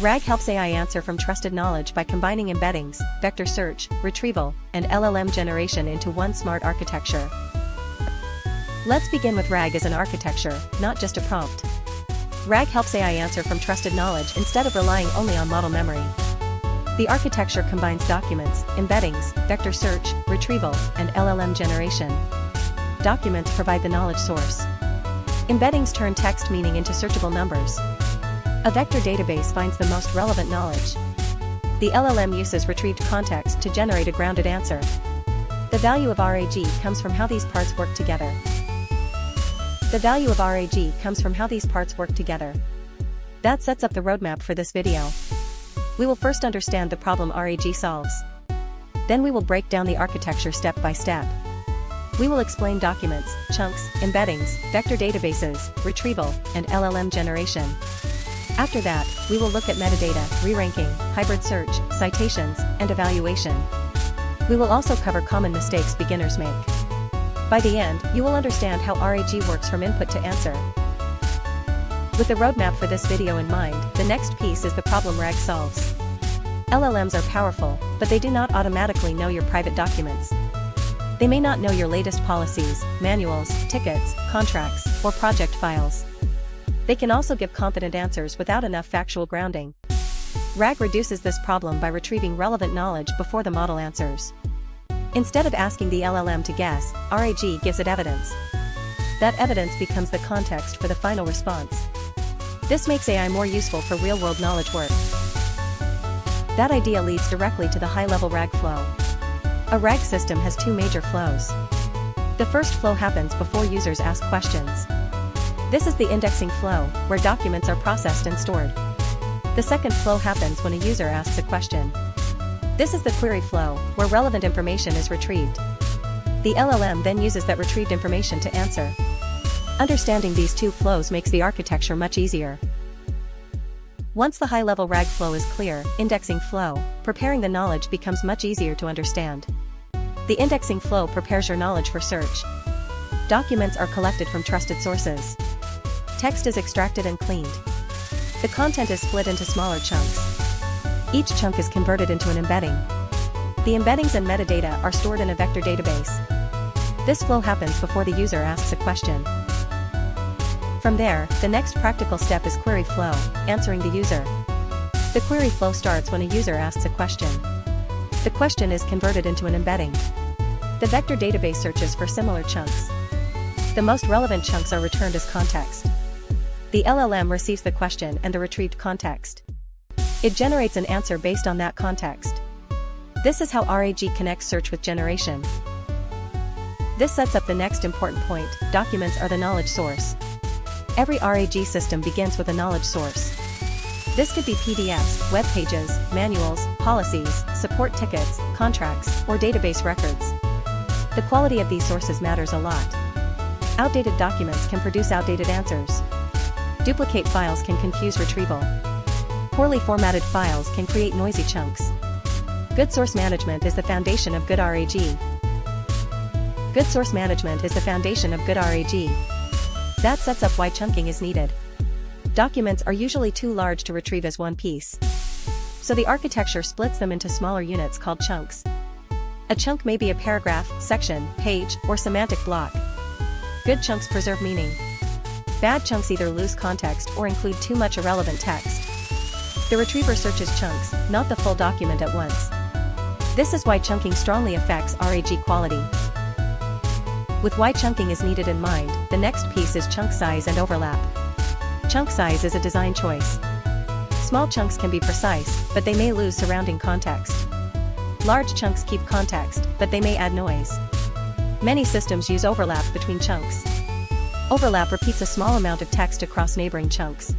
RAG helps AI answer from trusted knowledge by combining embeddings, vector search, retrieval, and LLM generation into one smart architecture. Let's begin with RAG as an architecture, not just a prompt. RAG helps AI answer from trusted knowledge instead of relying only on model memory. The architecture combines documents, embeddings, vector search, retrieval, and LLM generation. Documents provide the knowledge source. Embeddings turn text meaning into searchable numbers. A vector database finds the most relevant knowledge. The LLM uses retrieved context to generate a grounded answer. The value of RAG comes from how these parts work together. That sets up the roadmap for this video. We will first understand the problem RAG solves. Then we will break down the architecture step by step. We will explain documents, chunks, embeddings, vector databases, retrieval, and LLM generation. After that, we will look at metadata, re-ranking, hybrid search, citations, and evaluation. We will also cover common mistakes beginners make. By the end, you will understand how RAG works from input to answer. With the roadmap for this video in mind, the next piece is the problem RAG solves. LLMs are powerful, but they do not automatically know your private documents. They may not know your latest policies, manuals, tickets, contracts, or project files. They can also give confident answers without enough factual grounding. RAG reduces this problem by retrieving relevant knowledge before the model answers. Instead of asking the LLM to guess, RAG gives it evidence. That evidence becomes the context for the final response. This makes AI more useful for real-world knowledge work. That idea leads directly to the high-level RAG flow. A RAG system has two major flows. The first flow happens before users ask questions. This is the indexing flow, where documents are processed and stored. The second flow happens when a user asks a question. This is the query flow, where relevant information is retrieved. The LLM then uses that retrieved information to answer. Understanding these two flows makes the architecture much easier. Once the high-level RAG flow is clear, indexing flow, preparing the knowledge becomes much easier to understand. The indexing flow prepares your knowledge for search. Documents are collected from trusted sources. Text is extracted and cleaned. The content is split into smaller chunks. Each chunk is converted into an embedding. The embeddings and metadata are stored in a vector database. This flow happens before the user asks a question. From there, the next practical step is query flow, answering the user. The query flow starts when a user asks a question. The question is converted into an embedding. The vector database searches for similar chunks. The most relevant chunks are returned as context. The LLM receives the question and the retrieved context. It generates an answer based on that context. This is how RAG connects search with generation. This sets up the next important point: documents are the knowledge source. Every RAG system begins with a knowledge source. This could be PDFs, web pages, manuals, policies, support tickets, contracts, or database records. The quality of these sources matters a lot. Outdated documents can produce outdated answers. Duplicate files can confuse retrieval. Poorly formatted files can create noisy chunks. Good source management is the foundation of good RAG. Good source management is the foundation of good RAG. That sets up why chunking is needed. Documents are usually too large to retrieve as one piece. So the architecture splits them into smaller units called chunks. A chunk may be a paragraph, section, page, or semantic block. Good chunks preserve meaning. Bad chunks either lose context or include too much irrelevant text. The retriever searches chunks, not the full document at once. This is why chunking strongly affects RAG quality. With why chunking is needed in mind, the next piece is chunk size and overlap. Chunk size is a design choice. Small chunks can be precise, but they may lose surrounding context. Large chunks keep context, but they may add noise. Many systems use overlap between chunks. Overlap repeats a small amount of text across neighboring chunks.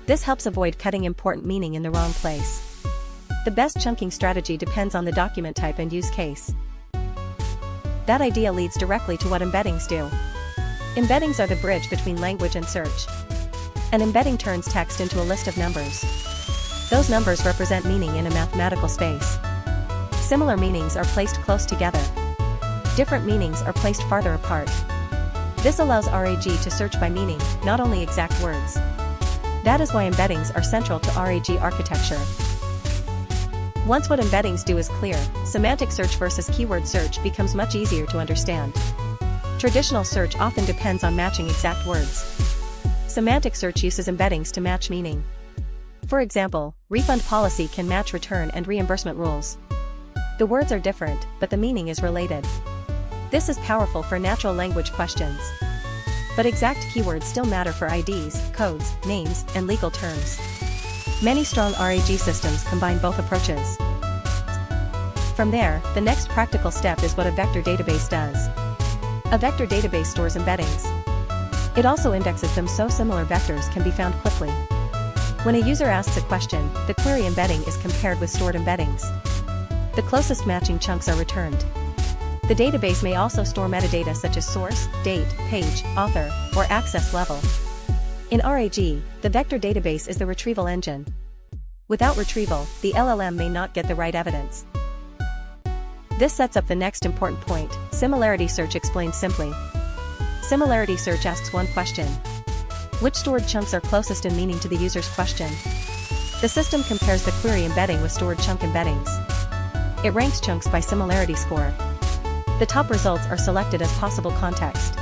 This helps avoid cutting important meaning in the wrong place. The best chunking strategy depends on the document type and use case. That idea leads directly to what embeddings do. Embeddings are the bridge between language and search. An embedding turns text into a list of numbers. Those numbers represent meaning in a mathematical space. Similar meanings are placed close together. Different meanings are placed farther apart. This allows RAG to search by meaning, not only exact words. That is why embeddings are central to RAG architecture. Once what embeddings do is clear, semantic search versus keyword search becomes much easier to understand. Traditional search often depends on matching exact words. Semantic search uses embeddings to match meaning. For example, refund policy can match return and reimbursement rules. The words are different, but the meaning is related. This is powerful for natural language questions. But exact keywords still matter for IDs, codes, names, and legal terms. Many strong RAG systems combine both approaches. From there, the next practical step is what a vector database does. A vector database stores embeddings. It also indexes them so similar vectors can be found quickly. When a user asks a question, the query embedding is compared with stored embeddings. The closest matching chunks are returned. The database may also store metadata such as source, date, page, author, or access level. In RAG, the vector database is the retrieval engine. Without retrieval, the LLM may not get the right evidence. This sets up the next important point: similarity search explained simply. Similarity search asks one question. Which stored chunks are closest in meaning to the user's question? The system compares the query embedding with stored chunk embeddings. It ranks chunks by similarity score. The top results are selected as possible context.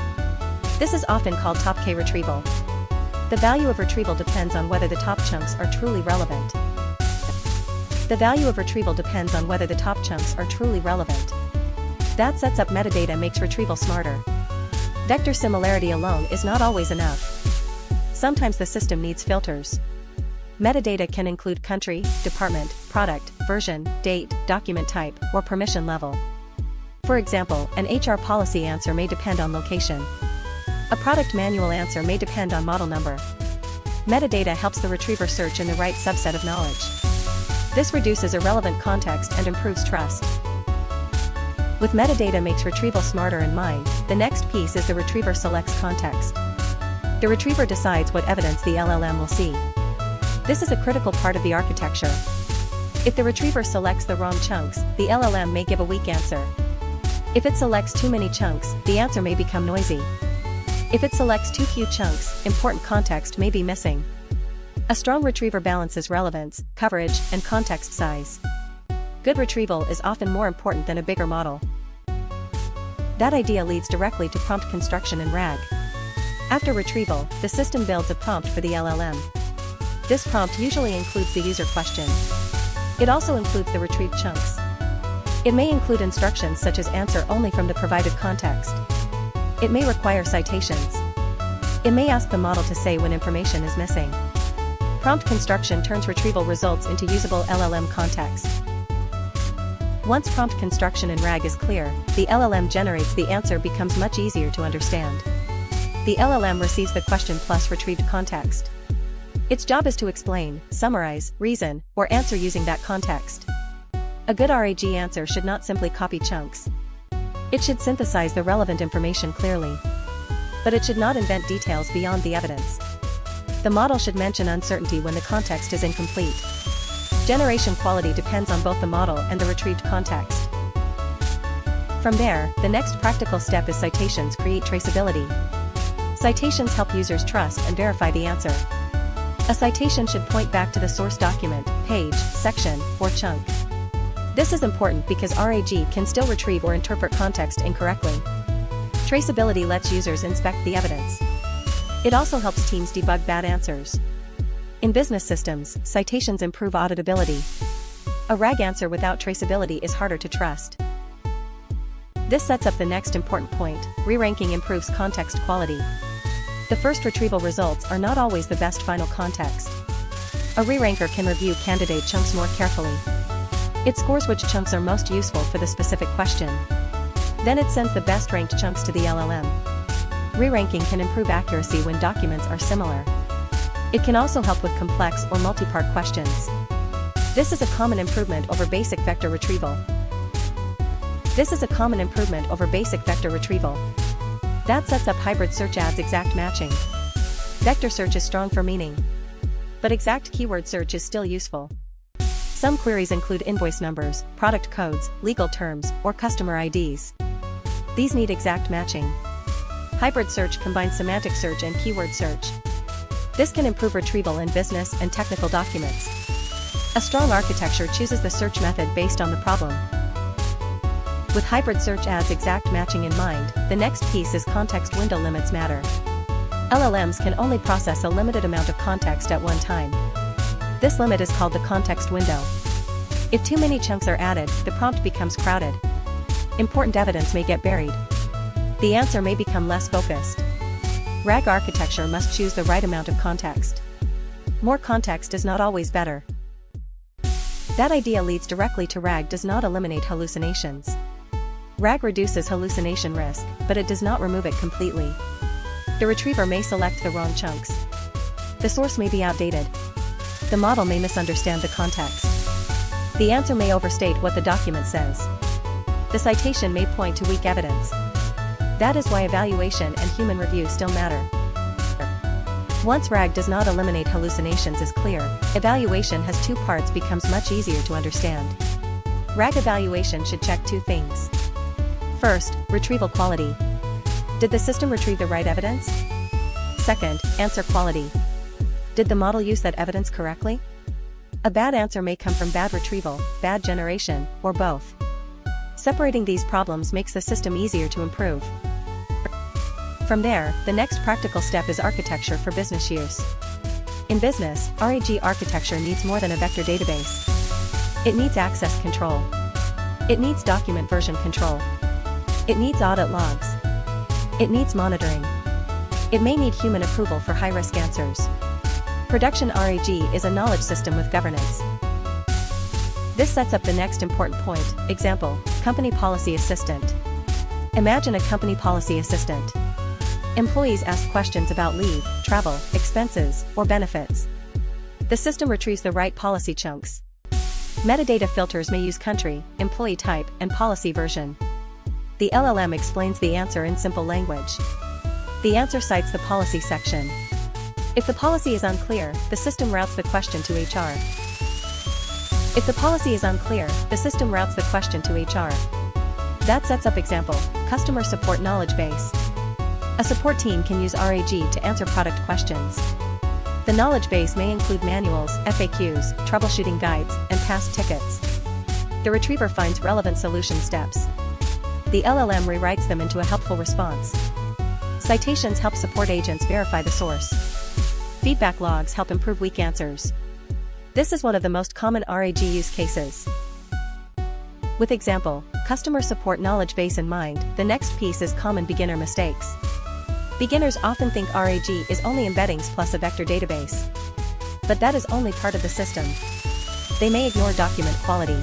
This is often called top K retrieval. The value of retrieval depends on whether the top chunks are truly relevant. That sets up metadata, makes retrieval smarter. Vector similarity alone is not always enough. Sometimes the system needs filters. Metadata can include country, department, product, version, date, document type, or permission level. For example, an HR policy answer may depend on location. A product manual answer may depend on model number. Metadata helps the retriever search in the right subset of knowledge. This reduces irrelevant context and improves trust. With metadata makes retrieval smarter in mind, the next piece is the retriever selects context. The retriever decides what evidence the LLM will see. This is a critical part of the architecture. If the retriever selects the wrong chunks, the LLM may give a weak answer. If it selects too many chunks, the answer may become noisy. If it selects too few chunks, important context may be missing. A strong retriever balances relevance, coverage, and context size. Good retrieval is often more important than a bigger model. That idea leads directly to prompt construction in RAG. After retrieval, the system builds a prompt for the LLM. This prompt usually includes the user question. It also includes the retrieved chunks. It may include instructions such as answer only from the provided context. It may require citations. It may ask the model to say when information is missing. Prompt construction turns retrieval results into usable LLM context. Once prompt construction in RAG is clear, the LLM generates the answer becomes much easier to understand. The LLM receives the question plus retrieved context. Its job is to explain, summarize, reason, or answer using that context. A good RAG answer should not simply copy chunks. It should synthesize the relevant information clearly. But it should not invent details beyond the evidence. The model should mention uncertainty when the context is incomplete. Generation quality depends on both the model and the retrieved context. From there, the next practical step is citations create traceability. Citations help users trust and verify the answer. A citation should point back to the source document, page, section, or chunk. This is important because RAG can still retrieve or interpret context incorrectly. Traceability lets users inspect the evidence. It also helps teams debug bad answers. In business systems, citations improve auditability. A RAG answer without traceability is harder to trust. This sets up the next important point: re-ranking improves context quality. The first retrieval results are not always the best final context. A re-ranker can review candidate chunks more carefully. It scores which chunks are most useful for the specific question. Then it sends the best ranked chunks to the LLM. Re-ranking can improve accuracy when documents are similar. It can also help with complex or multi-part questions. This is a common improvement over basic vector retrieval. That sets up hybrid search adds exact matching. Vector search is strong for meaning. But exact keyword search is still useful. Some queries include invoice numbers, product codes, legal terms, or customer IDs. These need exact matching. Hybrid search combines semantic search and keyword search. This can improve retrieval in business and technical documents. A strong architecture chooses the search method based on the problem. With hybrid search adds exact matching in mind, the next piece is context window limits matter. LLMs can only process a limited amount of context at one time. This limit is called the context window. If too many chunks are added, the prompt becomes crowded. Important evidence may get buried. The answer may become less focused. RAG architecture must choose the right amount of context. More context is not always better. That idea leads directly to RAG does not eliminate hallucinations. RAG reduces hallucination risk, but it does not remove it completely. The retriever may select the wrong chunks. The source may be outdated. The model may misunderstand the context. The answer may overstate what the document says. The citation may point to weak evidence. That is why evaluation and human review still matter. Once RAG does not eliminate hallucinations is clear, evaluation has two parts becomes much easier to understand. RAG evaluation should check two things. First, retrieval quality. Did the system retrieve the right evidence? Second, answer quality. Did the model use that evidence correctly? A bad answer may come from bad retrieval, bad generation, or both. Separating these problems makes the system easier to improve. From there, the next practical step is architecture for business use. In business, RAG architecture needs more than a vector database. It needs access control. It needs document version control. It needs audit logs. It needs monitoring. It may need human approval for high-risk answers. Production RAG is a knowledge system with governance. This sets up the next important point. Example, company policy assistant. Imagine a company policy assistant. Employees ask questions about leave, travel, expenses, or benefits. The system retrieves the right policy chunks. Metadata filters may use country, employee type, and policy version. The LLM explains the answer in simple language. The answer cites the policy section. If the policy is unclear, the system routes the question to HR. If the policy is unclear, the system routes the question to HR. That sets up example, customer support knowledge base. A support team can use RAG to answer product questions. The knowledge base may include manuals, FAQs, troubleshooting guides, and past tickets. The retriever finds relevant solution steps. The LLM rewrites them into a helpful response. Citations help support agents verify the source. Feedback logs help improve weak answers. This is one of the most common RAG use cases. With example, customer support knowledge base in mind, the next piece is common beginner mistakes. Beginners often think RAG is only embeddings plus a vector database. But that is only part of the system. They may ignore document quality.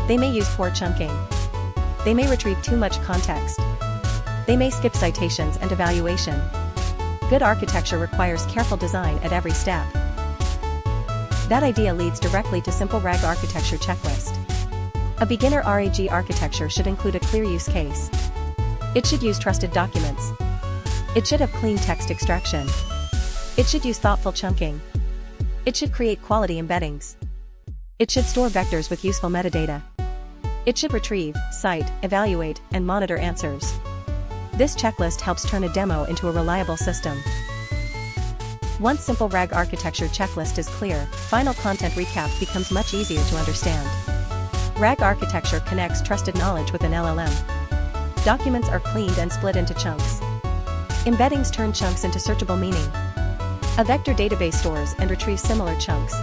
They may use poor chunking. They may retrieve too much context. They may skip citations and evaluation. Good architecture requires careful design at every step. That idea leads directly to simple RAG architecture checklist. A beginner RAG architecture should include a clear use case. It should use trusted documents. It should have clean text extraction. It should use thoughtful chunking. It should create quality embeddings. It should store vectors with useful metadata. It should retrieve, cite, evaluate, and monitor answers. This checklist helps turn a demo into a reliable system. Once simple RAG architecture checklist is clear, final content recap becomes much easier to understand. RAG architecture connects trusted knowledge with an LLM. Documents are cleaned and split into chunks. Embeddings turn chunks into searchable meaning. A vector database stores and retrieves similar chunks.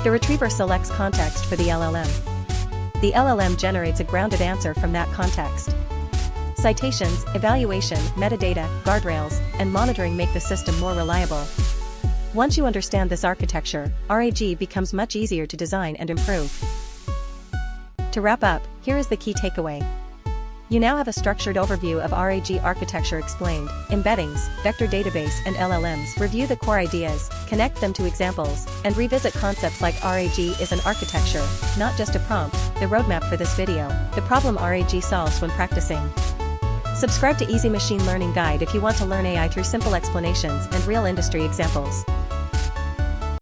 The retriever selects context for the LLM. The LLM generates a grounded answer from that context. Citations, evaluation, metadata, guardrails, and monitoring make the system more reliable. Once you understand this architecture, RAG becomes much easier to design and improve. To wrap up, here is the key takeaway. You now have a structured overview of RAG architecture explained, embeddings, vector database and LLMs. Review the core ideas, connect them to examples, and revisit concepts like RAG is an architecture, not just a prompt, the roadmap for this video, the problem RAG solves when practicing. Subscribe to Easy Machine Learning Guide if you want to learn AI through simple explanations and real industry examples.